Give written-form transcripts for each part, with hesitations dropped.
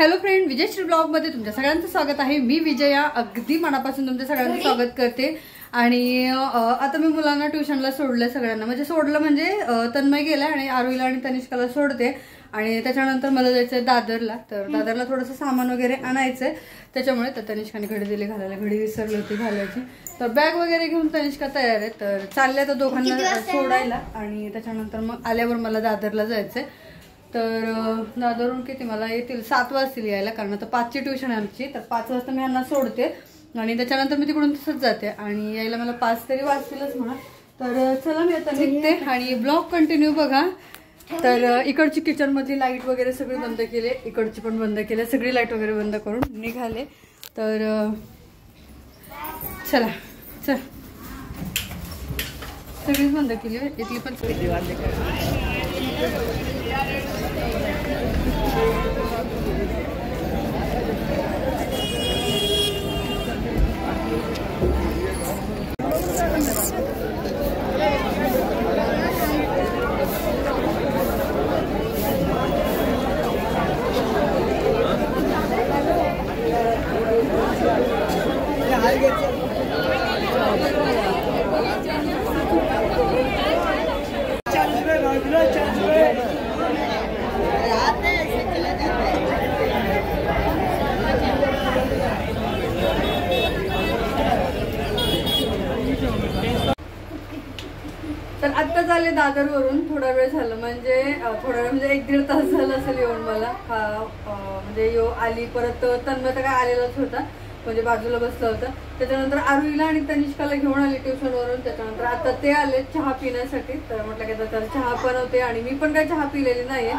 Hello friend, विजयश्री blog मध्ये तुमच्या सगळ्यांचं स्वागत आहे। मी विजया अगदी मनापासून तुमच्या सगळ्यांचं स्वागत करते। आणि आता मी मुलांना ट्युशनला सोडलं, सगळ्यांना म्हणजे सोडलं म्हणजे तन्मय गेला आणि आरोहीला आणि तनिष्काला सोडते आणि त्याच्यानंतर मला जायचं दादरला। तर दादरला थोडंसं सामान वगैरे आणायचंय, त्याच्यामुळे तर तनिष्काने घडी दिली घालायला, घडी विसरली होती घालायची। तर बॅग वगैरे घेऊन तनिष्का तयार आहे, तर चालले तर दोघांना सोडायला आणि त्याच्यानंतर मग आल्यावर मला दादरला जायचंय। तर दादरून किती मला येतील 7 वाजतील यायला, कारण आता 5ची ट्युशन आहे आमची। तर 5 वाजता मी यांना सोडते आणि त्याच्यानंतर मी तिकडून तसंच जाते आणि यायला मला 5 तरी वाजतीलच म्हणा। तर चला मी आता निघते आणि ब्लॉग कंटिन्यू बघा। तर इकडची किचन मधली लाईट वगैरे सगळी बंद केले, इकडची पण बंद केले, सगळी लाईट वगैरे बंद करून निघाले। तर चला चल, सगळीच बंद केली, इथली पण सगळी बंद केली। तर आत्ता झाले दादरवरून, थोडा वेळ झालं म्हणजे थोडा वेळ म्हणजे 1-1.5 तास झालं असेल येऊन मला। म्हणजे आली परत, तन्मय तर काय आलेलाच होता, म्हणजे बाजूला बसला होता। त्याच्यानंतर आरोहीला आणि तनिष्काला घेऊन आली ट्युशनवरून। त्याच्यानंतर आता ते आले चहा पिण्यासाठी, तर म्हटलं की आता चहा बनवते आणि मी पण काही चहा पिलेली नाहीये,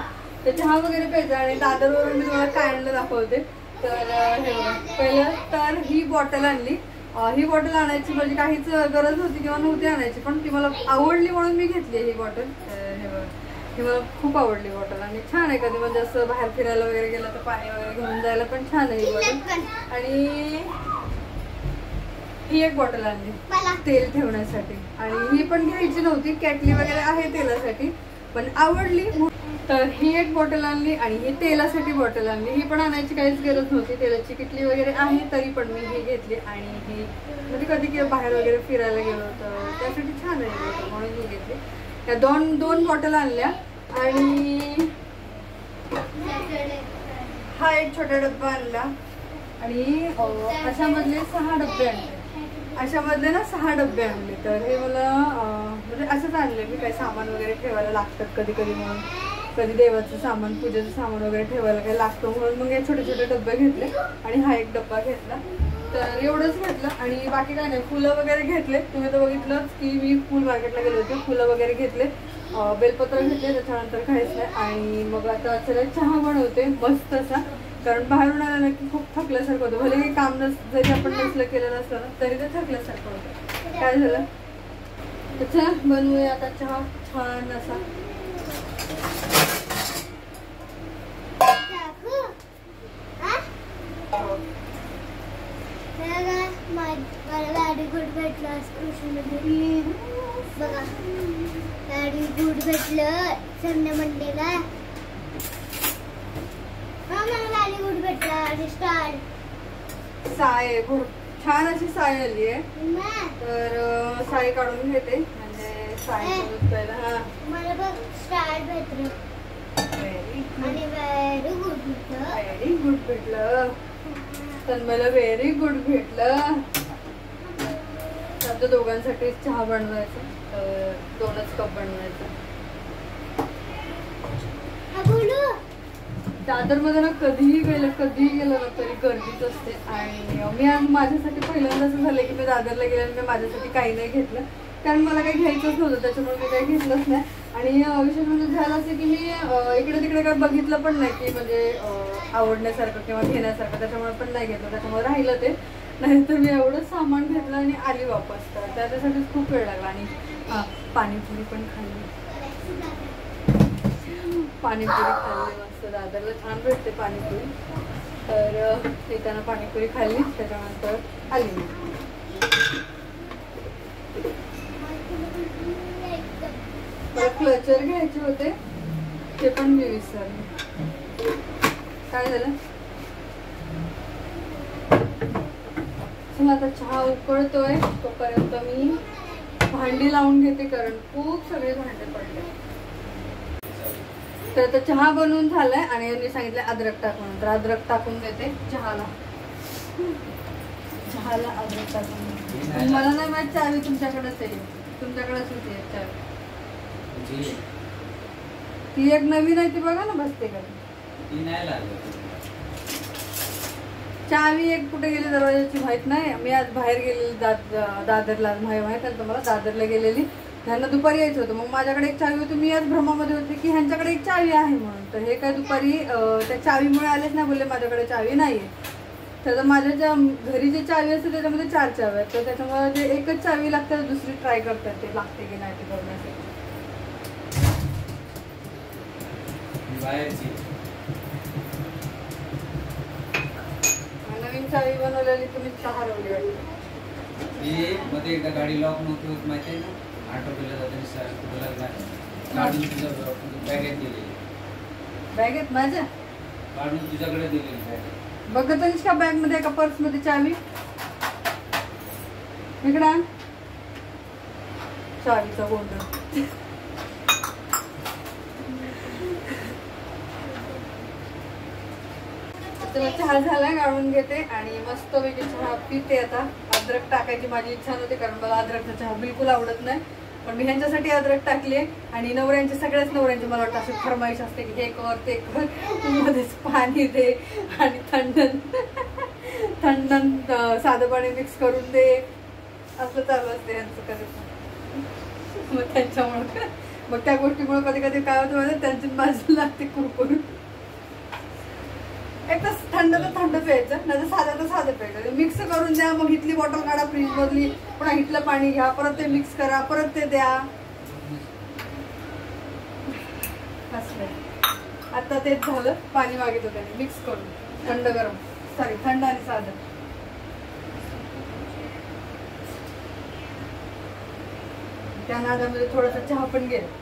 तर चहा वगैरे प्यायचा। आणि दादरवरून मी तुम्हाला काय आणलं दाखवते। तर हे बघा, पहिलं तर ही बॉटल आणली। ही बॉटल आणायची म्हणजे काहीच गरज होती किंवा नव्हती आणायची, पण ती मला आवडली म्हणून मी घेतली ही बॉटल। हे बघा, ही मला खूप आवडली बॉटल आणि छान आहे, कधी म्हणजे असं बाहेर फिरायला वगैरे गेलं तर पाणी वगैरे घेऊन जायला पण छान आहे ही बॉटल। आणि ही एक बॉटल आणली तेल ठेवण्यासाठी, आणि ही पण घ्यायची नव्हती, कॅटली वगैरे आहे तेलासाठी, पण आवडली तर ही एक बॉटल आणली। आणि ही तेलासाठी बॉटल आणली, ही पण आणायची काहीच गरज नव्हती, तेलाची किटली वगैरे आहे तरी पण मी ही घेतली। आणि ही म्हणजे कधी बाहेर वगैरे फिरायला गेलो तर त्यासाठी छान आहे म्हणून ही घेतली। त्या दोन बॉटल आणल्या। आणि हा एक छोटा डब्बा आणला आणि अशामधले 6 डब्बे आणले, अशामधले ना 6 डब्बे आणले। तर हे मला म्हणजे असंच आणले मी, काही सामान वगैरे ठेवायला लागतात कधी कधी म्हणून, कधी देवाचं सामान पूजेचं सामान वगैरे ठेवायला काही लागतो म्हणून मग हे छोटे छोटे डब्बे घेतले आणि हा एक डब्बा घेतला। तर एवढंच घेतलं आणि बाकी काय नाही। फुलं वगैरे घेतले, तुम्ही तर बघितलंच की मी फुल मार्केटला गेले होते, फुलं वगैरे घेतले, बेलपत्र घेतले, त्याच्यानंतर काहीच नाही। आणि मग आता चला चहा बनवते मस्त असा, कारण बाहेरून आला ना की खूप थकल्यासारखं होतं, भले काही काम जरी आपण नसलं केलेलं असलं ना तरी ते थकल्यासारखं होतं। काय झालं तर चला बनवूया आता चहा छान असा। डॅडी गुड भेटलं ट्युशनमध्ये, बघा डॅडी गुड भेटलं संडे मंडेला। मला डॅडी गुड भेटलं आणि स्टार साय छान अशी साय आली आहे, तर साय काढून घेते म्हणजे साय पहिला। हा मला बघ स्टार भेटलं आणि व्हेरी गुड भेटलं, व्हेरी गुड भेटलं, तर मला व्हेरी गुड भेटलं। आता दोघांसाठी चहा बनवायचा, 2च कप बनवायचा। दादरमध्ये ना कधीही गेलं ना तरी गर्दीच असते। आणि मी आज माझ्यासाठी पहिल्यांदा असं झालं की मी दादरला गेले आणि मी माझ्यासाठी काही नाही घेतलं, कारण मला काही घ्यायचंच नव्हतं, त्याच्यामुळे मी काही घेतलंच नाही। आणि विशेष म्हणजे झालं असं की मी इकडे तिकडे काय बघितलं पण नाही की म्हणजे आवडण्यासारखं किंवा घेण्यासारखं, त्याच्यामुळे पण नाही घेतलं, त्याच्यामुळे राहिलं ते। नाहीतर मी एवढं सामान घेतलं आणि आली वापस, तर त्याच्यासाठीच खूप वेळ लागला। आणि पाणीपुरी पण खाल्ली, पाणीपुरी खाल्ली मस्त, दादरला छान भेटते पाणीपुरी। तर येताना पाणीपुरी खाल्ली, त्याच्यानंतर आली मी। क्लचर घ्यायचे होते ते पण मी विसरले। काय झालं? चला आता चहा उकळतोय तोपर्यंत मी भांडी लावून घेते, कारण खूप सगळे भांडे पडले. तर आता चहा बनवून झालाय आणि यांनी सांगितलं अद्रक टाकून, तर अद्रक टाकून देते चहाला. अद्रक टाकून मला नाही माहित चावी तुमच्याकडेच आहे, तुमच्याकडेच होती चावी. ती एक नवीन आहे ती बघा ना, बसते का चावी एक कुठे गेली दरवाजाची माहित नाही. मी आज बाहेर गेलेली दादरला, माहित आहे तुम्हाला, दादरला गेलेली. ह्यांना दुपारी यायचं होतं, मग माझ्याकडे एक चावी होती. मी आज भ्रमामध्ये होते की ह्यांच्याकडे एक चावी आहे म्हणून. तर हे काय दुपारी त्या चावीमुळे आलेच नाही, बोलले माझ्याकडे चावी नाहीये. तर माझ्या ज्या घरी जे चावी असते त्याच्यामध्ये 4 चाव्या आहेत, तर त्याच्यामुळे जे एकच चावी लागते दुसरी ट्राय करतात ते लागते की नाही ते बघण्यासाठी. नवीन चावी बनवलेली तुम्ही हरवली वाटते. मध्ये एकदा गाडी लॉक नव्हती होत माहिती आहे ना, ऑटो केलं जातं काढून तुझ्या बॅगेत दिलेली. बॅगेत माझ्या काढून तुझ्याकडे दिलेली बॅग बघत का बॅग मध्ये का पर्स मध्ये चावी इकडा चावीचा गोंधळ. चहा झाला, गाळून घेते आणि मस्त पैकी चहा पिते. आता अद्रक टाकायची माझी इच्छा नव्हती, कारण मला अद्रकचा चहा बिलकुल आवडत नाही, पण मी ह्यांच्यासाठी अद्रक टाकली. आणि नवऱ्यांची, सगळ्याच नवऱ्यांची मला वाटतं अशी फरमाईश असते की हे कर ते कर, मध्येच पाणी दे आणि थंड साधं पाणी मिक्स करून दे, असं चालू असते यांचं कधी. मग त्यांच्यामुळे मग त्या गोष्टीमुळे कधी कधी काय होतं म्हणजे त्यांची बाजू लागते कुरकुरून. एक तर थंड तर थंड प्यायचं, नाही तर साधं तर साधं प्यायचं. मिक्स करून द्या, मग इथली बॉटल काढा फ्रीज मधली, पुन्हा इथलं पाणी घ्या, परत ते मिक्स करा, परत ते द्या. असं आता तेच झालं, पाणी मागितलं त्याने मिक्स करून, थंड गरम, सॉरी थंड आणि साधं. त्या नादामध्ये थोडासा चहा पण गेला.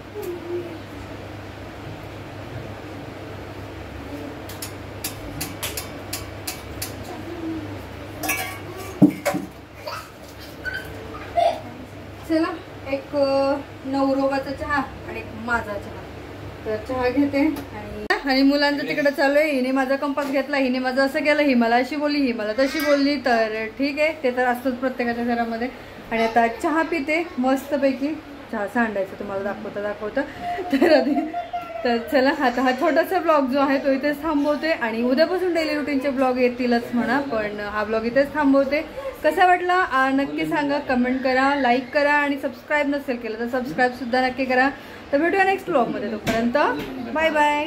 चला, एक नवरोबाचा चहा आणि एक माझा चहा. तर चहा घेते आणि मुलांचं तिकडे चालू आहे. हिने माझा कंपास घेतला, हिने माझं असं केलं, ही मला अशी बोलली, ही मला तशी बोलली. तर ठीक आहे, ते तर असतंच प्रत्येकाच्या घरामध्ये. आणि आता चहा पिते मस्तपैकी. चहा सांडायचं तुम्हाला दाखवतं. तर चला, आता हा छोटासा ब्लॉग जो आहे तो इथेच थांबवते आणि उद्यापासून डेली रुटीनचे ब्लॉग येतीलच म्हणा, पण हा ब्लॉग इथेच थांबवते. कसा वाटला नक्की सांगा, कमेंट करा, लाईक करा आणि सबस्क्राईब नसेल केलं तर सबस्क्राईब सुद्धा नक्की करा. तर भेटूया नेक्स्ट ब्लॉगमध्ये, तोपर्यंत बाय बाय.